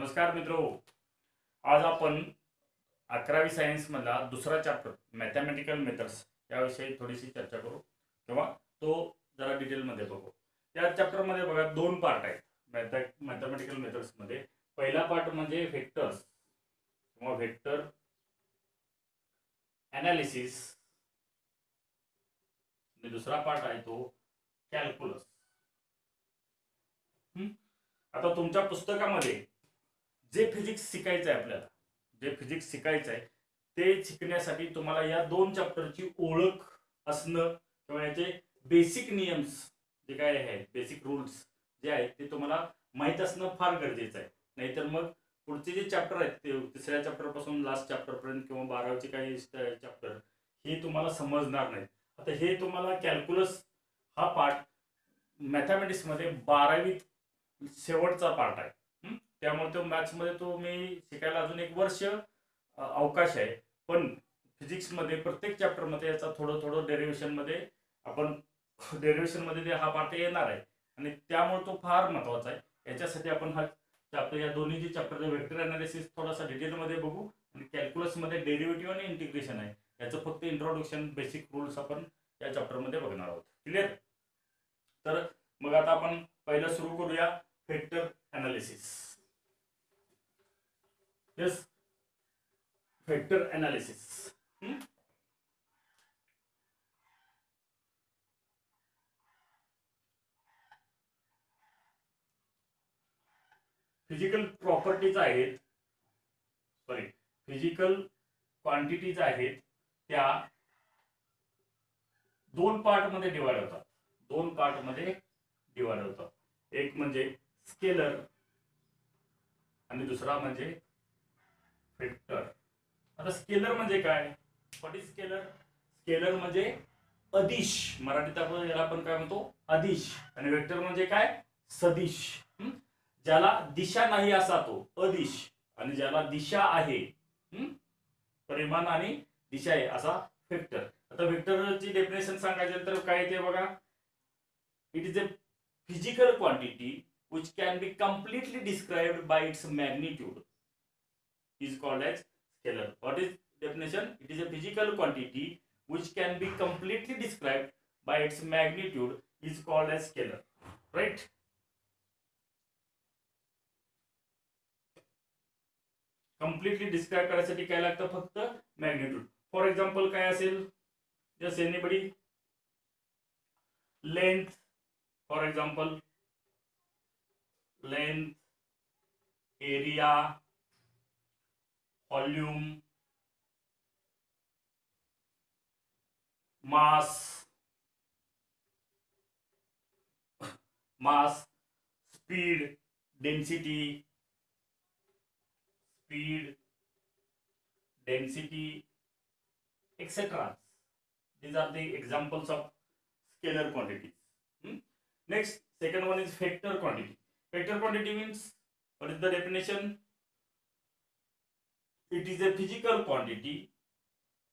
नमस्कार मित्रो, आज आपण 11वी सायन्स मधला दुसरा चॅप्टर मॅथमॅटिकल मेथड्स याविषयी थोडीशी चर्चा करू किंवा तो जरा डिटेलमध्ये बघू. या चॅप्टरमध्ये बघा दोन पार्ट आहेत मॅथमॅटिकल मेथड्स मध्ये. पहिला पार्ट म्हणजे व्हेक्टर्स किंवा व्हेक्टर ॲनालिसिस आणि दुसरा पार्ट आहे तो कॅल्क्युलस. आता तुमच्या पुस्तकामध्ये जे फिजिक्स शिकायचं आहे आपल्याला, जे फिजिक्स शिकायचं आहे ते शिकण्यासाठी तुम्हाला या दोन चॅप्टरची ओळख असणं किंवा याचे बेसिक नियम्स जे काय आहेत, बेसिक रूल्स जे आहेत ते तुम्हाला माहीत असणं फार गरजेचं आहे. नाहीतर मग पुढचे जे चॅप्टर आहेत ते तिसऱ्या चॅप्टर पासून लास्ट चॅप्टर पर्यंत किंवा 12वीचे काही चॅप्टर हे तुम्हाला समजणार नाहीत. आता हे तुम्हाला कॅल्क्युलस हा पार्ट मॅथमॅटिक्स मध्ये 12वी शेवटचा पार्ट आहे. त्यामुळे तो मॅथ्समध्ये तुम्ही शिकायला अजून एक वर्ष अवकाश आहे. पण फिजिक्समध्ये प्रत्येक चॅप्टरमध्ये याचा थोडं डेरिव्हेशनमध्ये डेरिव्हेशनमध्ये हा पार्ट येणार आहे आणि त्यामुळे तो फार महत्त्वाचा आहे. याच्यासाठी आपण हा चॅप्टर, या दोन्ही जे चॅप्टर वेक्टर अनालिसिस थोडासा डिटेलमध्ये बघू आणि कॅल्क्युलसमध्ये डेरिव्हेटिव्ह आणि इंटिग्रेशन आहे याचं फक्त इंट्रोडक्शन, बेसिक रूल्स आपण या चॅप्टरमध्ये बघणार आहोत. क्लिअर? तर मग आता आपण पहिलं सुरू करूया vector analysis. Yes, vector analysis. Physical properties आहेत, सॉरी फिजिकल क्वांटिटीज आहेत, त्या दोन पार्ट मध्ये डिवाइड होतात. दोन पार्ट मध्ये डिवाइड होतात. एक म्हणजे स्केलर आणि दुसरा म्हणजे वेक्टर. आता स्केलर म्हणजे काय? What is scalar? स्केलर म्हणजे अदिश, मराठीत आपण याला आपण काय म्हणतो? अदिश. आणि वेक्टर म्हणजे काय? सदिश. ज्याला दिशा नाही असा तो अदिश, आणि ज्याला दिशा आहे, परिमाण आणि दिशा आहे असा वेक्टर. आता वेक्टरची डेफिनेशन सांगायचं तर काय ते बघा. It is a physical quantity which can be completely described by its magnitude is called as scalar. What is definition? It is a physical quantity which can be completely described by its magnitude is called as scalar. Right? Completely describe करायसाठी काय लागतं? फक्त magnitude. For example काय असेल? Just anybody. Length, for example length, area, volume, mass, speed, density, etc. These are the examples of scalar quantities. Next, second one is vector quantity. Vector quantity means, what is the definition? It is a physical quantity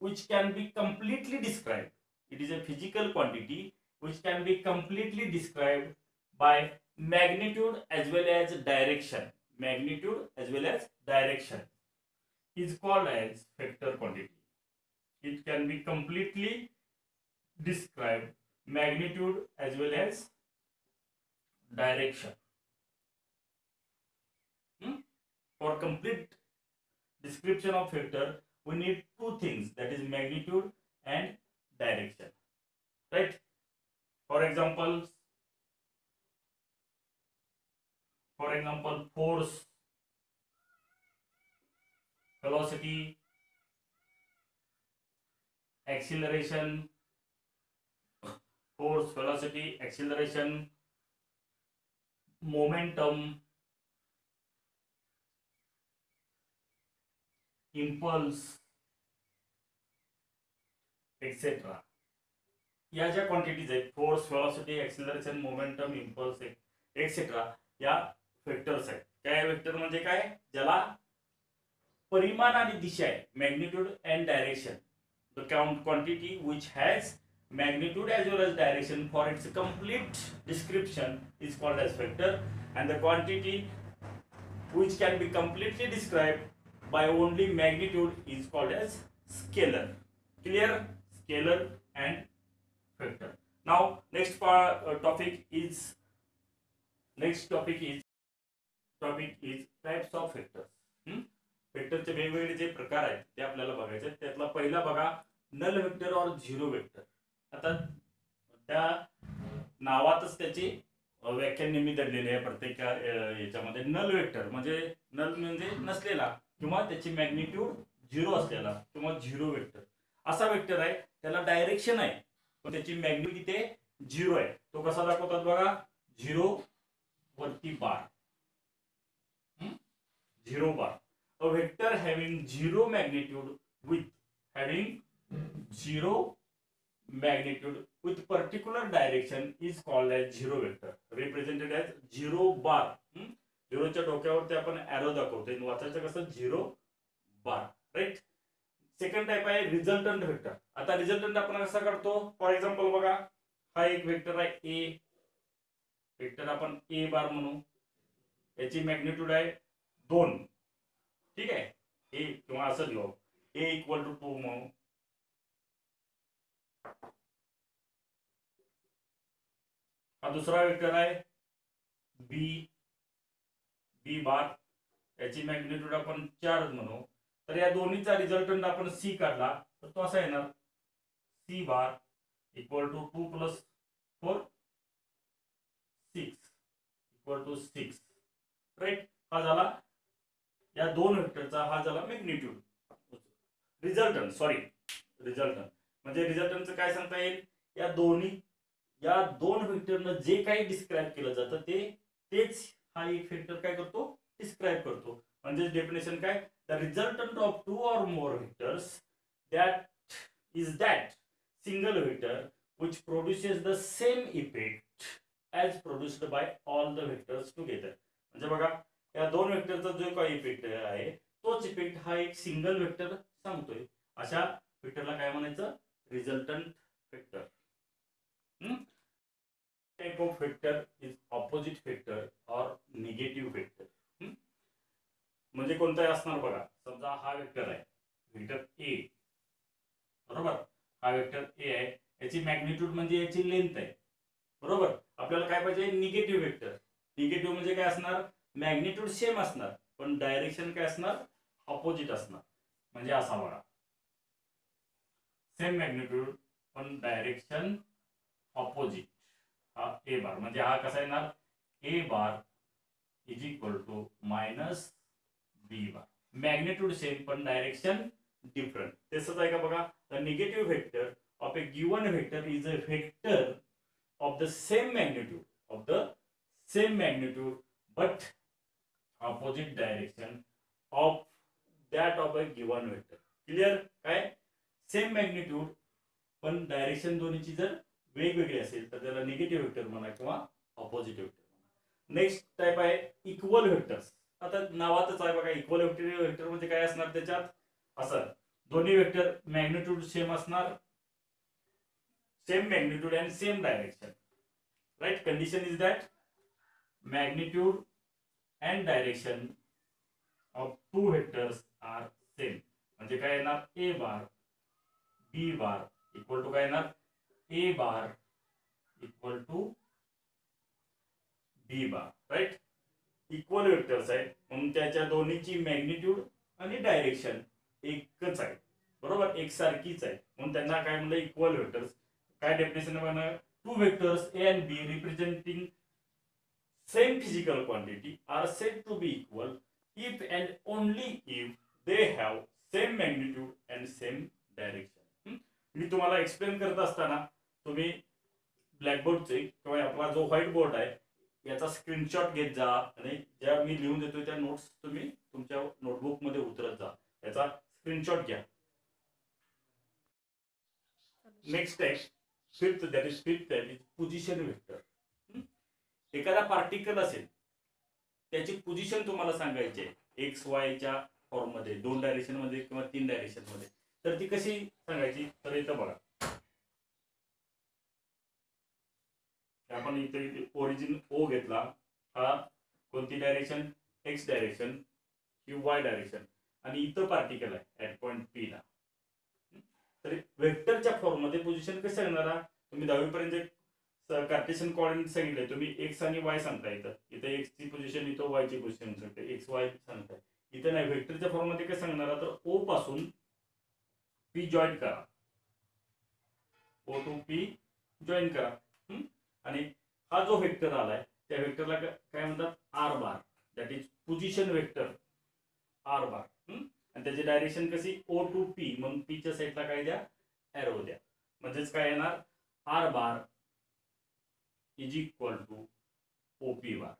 which can be completely described. It is a physical quantity which can be completely described by magnitude as well as direction. Magnitude as well as direction is called as vector quantity. It can be completely described magnitude as well as direction. For complete description of vector, we need two things, that is magnitude and direction. Right? For example, force, velocity, acceleration, force, velocity, acceleration, momentum, impulse, etc. या ज्या quantities आहेत, force, velocity, acceleration, momentum, impulse, etcetera, या vectors आहेत. काय vector म्हणजे काय? ज्याला परिमाण आणि दिशा आहे, magnitude and direction. The quantity which has magnitude as well as direction for its complete description is called as vector, and the quantity which can be completely described by only magnitude is called as scalar. Clear? Scalar and vector. Now next topic is types of vectors. वेक्टरचे वेगवेगळे जे प्रकार आहेत ते आपल्याला बघायचे आहेत. त्यातला पहिला बघा नल वेक्टर और झिरो वेक्टर. आता त्या नावातच त्याची व्याख्या नेहमी दडलेली आहे प्रत्येक याच्यामध्ये. नल वेक्टर म्हणजे नल म्हणजे नसलेला किंवा त्याची मॅग्निट्यूड झिरो असलेला किंवा झिरो वेक्टर. असा वेक्टर आहे त्याला डायरेक्शन आहे पण त्याची मॅग्निट्यूड किती आहे? झिरो आहे. तो कसा दाखवतात बघा, झिरो वरती bar, zero bar. A vector having zero magnitude with particular direction is called as zero vector, represented as zero bar. झिरोच्या डोक्यावरती आपण एरो दाखवतोय, वाचायचं कसं? झिरो बार. राईट. सेकंड टाइप आहे रिझल्टंट वेक्टर. आता रिझल्टंट आपण कसा करतो? फॉर एक्झाम्पल बघा, हा एक वेक्टर आहे ए, वेक्टर आपण ए बार म्हणू. याची मॅग्निट्यूड आहे 2. ठीक आहे. ए किंवा असं लिहू, ए इक्वल टू 2 म्हणू. हा दुसरा वेक्टर आहे बी बार. याची मॅग्निट्यूड आपण 4 म्हणू. तर या दोन्हीचा रिझल्टंट आपण सी काढला तर तो असा येणार, C bar equal to 2 + 4 6 equal to 6. Right. हा झाला या दोन वेक्टरचा, हा झाला मॅग्निट्यूड. रिझल्टंट म्हणजे रिझल्टंटचं काय सांगता येईल? या दोन वेक्टरनं जे काही डिस्क्राइब केलं जातं तेच हा एक वेक्टर काय करतो? डिस्क्राइब करतो. म्हणजे डेफिनेशन काय? The resultant of 2 or more vectors that single vector which produces the same effect as produced by all the vectors together. म्हणजे बघा, या दोन वेक्टरचा जो काही इफेक्ट आहे तोच इफेक्ट हा एक सिंगल वेक्टर सांगतोय. अशा वेक्टरला काय म्हणायचं? Resultant vector. Type of vector is opposite vector और निगेटिव्ह वेक्टर. म्हणजे कोणताही असणार बघा, समजा हा वेक्टर आहे, वेक्टर ए, बरोबर. हा वेक्टर ए आहे, याची मॅग्निट्यूड म्हणजे याची लेंथ आहे, बरोबर. आपल्याला काय पाहिजे? Negative vector. निगेटिव्ह म्हणजे काय असणार? मॅग्निट्यूड सेम असणार पण डायरेक्शन काय असणार? ऑपोजिट असणार. म्हणजे असा बघा, सेम मॅग्निट्यूड पण डायरेक्शन ऑपोजिट. हा ए बार म्हणजे हा कसा येणार? A bar is equal to minus B bar. Magnitude same पण डायरेक्शन डिफरंट. तसंच आहे का बघा, the negative vector of a given vector is a vector of the same magnitude but opposite direction of that of a given vector. Clear? काय? Same magnitude पण direction दोन्हीची जर वेगवेगळी असेल तर त्याला निगेटिव्ह वेक्टर म्हणा किंवा ऑपोजिट वेक्टर म्हणा. नेक्स्ट टाइप आहे इक्वल वेक्टर्स. आता नावातच आहे बघा, इक्वल वेक्टर म्हणजे काय असणार? त्याच्यात असं दोन्ही वेक्टर मॅग्निट्यूड सेम असणार, same magnitude and same direction. Right. Condition is that magnitude and direction of two vectors are same. म्हणजे काय येणार? a bar b bar equal to काय येणार? a bar equal to b bar. Right. Equal vectors आहेत म्हणून त्याच्या दोन्हीची magnitude आणि डायरेक्शन एकच आहे, बरोबर, एकसारखीच आहे म्हणून त्यांना काय म्हणलं? Equal vectors. काय डेफिनेशन म्हणणार? Two vectors a and b representing same physical quantity are said to be equal if and only if they have same magnitude and same direction. मी तुम्हाला एक्सप्लेन करत असताना तुम्ही ब्लॅकबोर्डचे किंवा आपला जो व्हाईट बोर्ड आहे याचा स्क्रीनशॉट घेत जा आणि ज्या मी लिहून देतोय त्या नोट्स तुम्ही तुमच्या नोटबुक मध्ये उतरत जा. याचा स्क्रीनशॉट घ्या. नेक्स्ट आहे fifth, that is position vector. एखादा पार्टिकल असेल त्याची पोझिशन तुम्हाला सांगायची आहे एक्स वायच्या फॉर्म मध्ये, 2 डायरेक्शन मध्ये किंवा 3 डायरेक्शन मध्ये. तर ती कशी सांगायची? तर इथं बघा, आपण इथे ओरिजिन ओ घेतला. हा कोणती डायरेक्शन? एक्स डायरेक्शन, ही वाय डायरेक्शन, आणि इथं पार्टिकल आहे ऍट पॉइंट पी ला. तर वेक्टरच्या फॉर्ममध्ये पोझिशन कसं सांगणार? तुम्ही 10वी पर्यंत कार्टेशियन कोऑर्डिनेट सांगितले, तुम्ही एक्स आणि वाय सांगता. इथं एक्स ची पोझिशन, इथं वाय ची पोझिशन सांगते, एक्स वाय सांगताय. इथं नाही, वेक्टरच्या फॉर्ममध्ये काय सांगणार? तर ओ पासून पी जॉईन करा, ओ टू पी जॉईन करा. आणि हा जो वेक्टर आलाय त्या वेक्टरला काय म्हणतात? R bar, that is position vector R bar. आणि त्याची डायरेक्शन कशी? O to P. मग पीच्या साईडला काय द्या? एरो द्या. म्हणजेच काय येणार? R bar is equal to OP bar.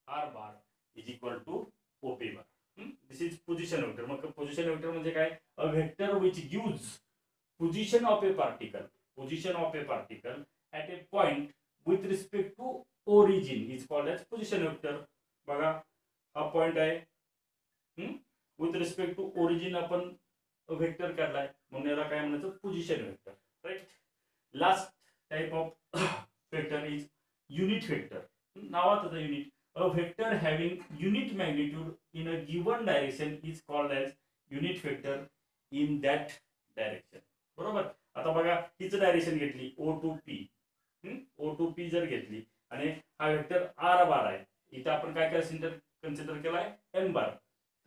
R bar is equal to OP bar. This is position vector. मग पोझिशन वेक्टर म्हणजे काय? A vector which gives position of a particle, position of a particle at a point with respect to origin is called as position vector. बघा हा पॉइंट आहे, with respect to origin आपण vector काढलाय, म्हणून याला काय म्हणायचं? Position vector. Right. Last type of vector is unit vector. नावातच unit. A vector having unit magnitude in a given direction is called as unit vector in that direction. बरोबर. आता बघा हीच डायरेक्शन घेतली O to P. O to P जर घेतली आणि हा वेक्टर आर बार आहे, इथं आपण काय कन्सिडर केलाय? एम बार.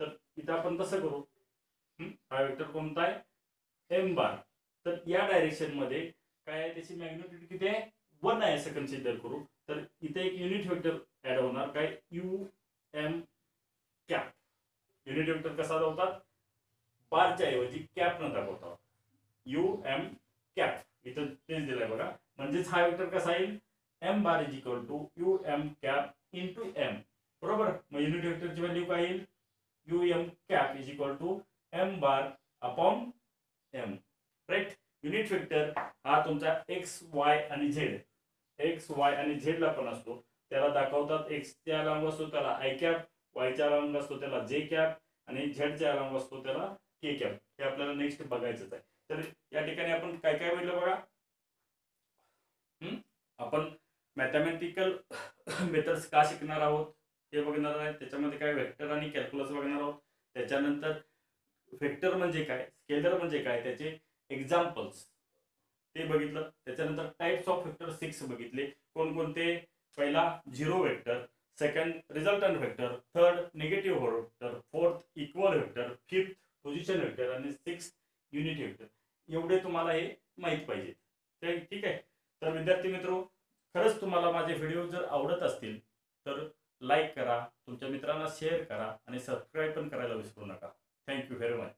तर इथं आपण कसं करू? हा वेक्टर कोणता आहे? एम बार. तर या डायरेक्शन मध्ये काय आहे? त्याची मॅग्निट्यूड किती आहे? 1 आहे असं कन्सिडर करू. तर इथे एक युनिट वेक्टर ऍड होणार, काय? U M cap. Unit vector कसा दाखवतात? बारच्या ऐवजी कॅप न दाखवतात. U M cap. इथं तेच दिलंय बघा. म्हणजेच हा वेक्टर कसा येईल? M bar is equal to U M cap into M. बरोबर. मग युनिट वेक्टरची व्हॅल्यू काय येईल? U M cap is equal to M bar upon M. Right. Unit vector हा तुमचा एक्स वाय आणि झेड, एक्स वाय आणि झेड ला पण असतो. त्याला दाखवतात एक्सच्या लांब असतो त्याला आय कॅप, वायच्या लांब असतो त्याला जे कॅप, आणि झेडच्या लांब असतो त्याला के कॅप. हे आपल्याला नेक्स्ट बघायचंच आहे. तर या ठिकाणी आपण काय काय बघितलं बघा. आपण मॅथमॅटिकल मेथड्स का शिकणार आहोत हे बघणार आहे. त्याच्यामध्ये काय वेक्टर आणि कॅल्क्युलस बघणार आहोत. त्याच्यानंतर वेक्टर म्हणजे काय, स्केलर म्हणजे काय, त्याचे एक्झाम्पल्स ते बघितलं. त्याच्यानंतर टाइप्स ऑफ वेक्टर 6 बघितले. कोणकोणते? पहिला zero vector, second resultant vector, third negative vector, fourth equal vector, fifth position vector आणि सिक्स्थ युनिट वेक्टर. एवढे तुम्हाला हे माहित पाहिजे. ठीक आहे. तर विद्यार्थी मित्रो, खरंच तुम्हाला माझे व्हिडिओ जर आवडत असतील तर लाईक करा, तुमच्या मित्रांना शेअर करा आणि सबस्क्राईब पण करायला विसरू नका. Thank you very much.